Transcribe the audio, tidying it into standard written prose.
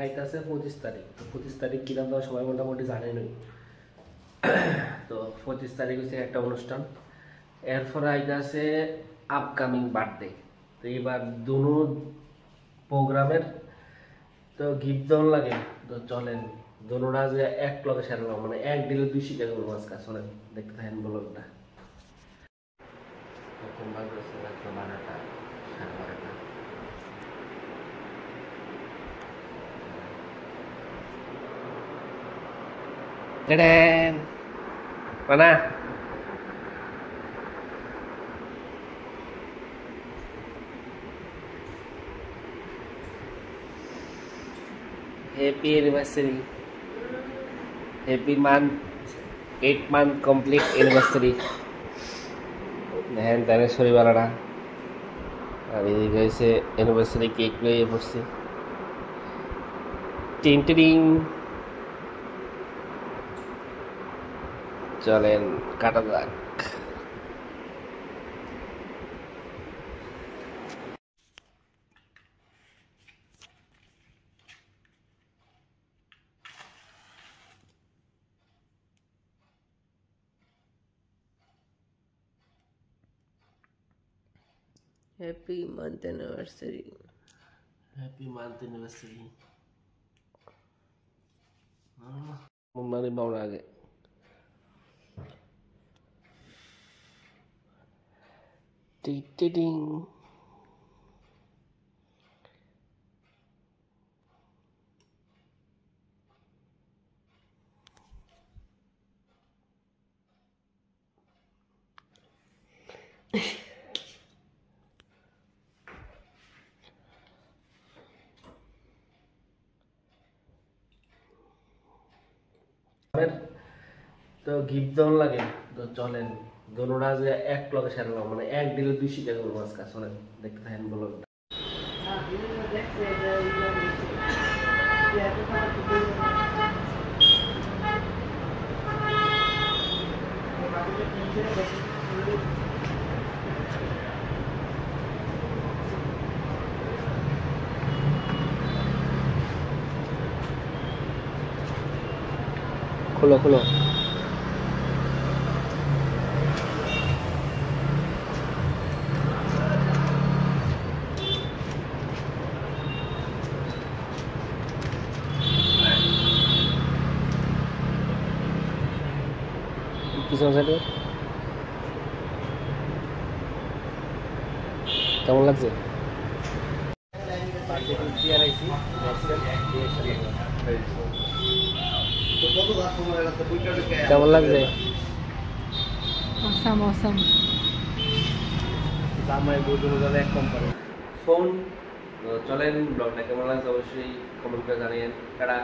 আইতাছে 25 তারিখ। তো 25 তারিখ কিনা তো সবাই মোটামুটি জানেনই। তো 25 তারিখ হচ্ছে একটা অনুষ্ঠান। এরপরে আইতাছে আপকামিং বার্থডে। তো এবার দুনো প্রোগ্রামের তো গিফট দেওয়ার লাগে। তো চলেন দুনোটা যে এক লগে সেরলাম, মানে এক দিলে 2 শিকা করবো আজকে। চলেন দেখতে থাকেন ব্লগটা। প্রথম ভাগ হচ্ছে রাত্র 12টা, 12:30। Dadan. Mana? Happy anniversary. Happy month. 8 month complete anniversary. Nah, tadi sorry balada. Hari ini guys anniversary cake lo ya pasti. Ting ting. চলেন কাটা যাক। Happy month anniversary. Happy month anniversary. Mari mau lagi. Ding. তো gift দেওয়ার লাগে। তো চলেন দুনোটা যে এক লগে সেরলাম, মানে এক দিলে 2 শিকা করবো আজকে। চলেন দেখতে থাকেন ব্লগটা। খুলো খুলো। পিছন সাইডে কেমন লাগছে? কেমন লাগছে? Awesome. জামাই বউজনে এক কোম্পানি ফোন। তো চলেন ব্লগটা কেমন লাগছে অবশ্যই কমেন্ট করে জানিয়েন। টাটা।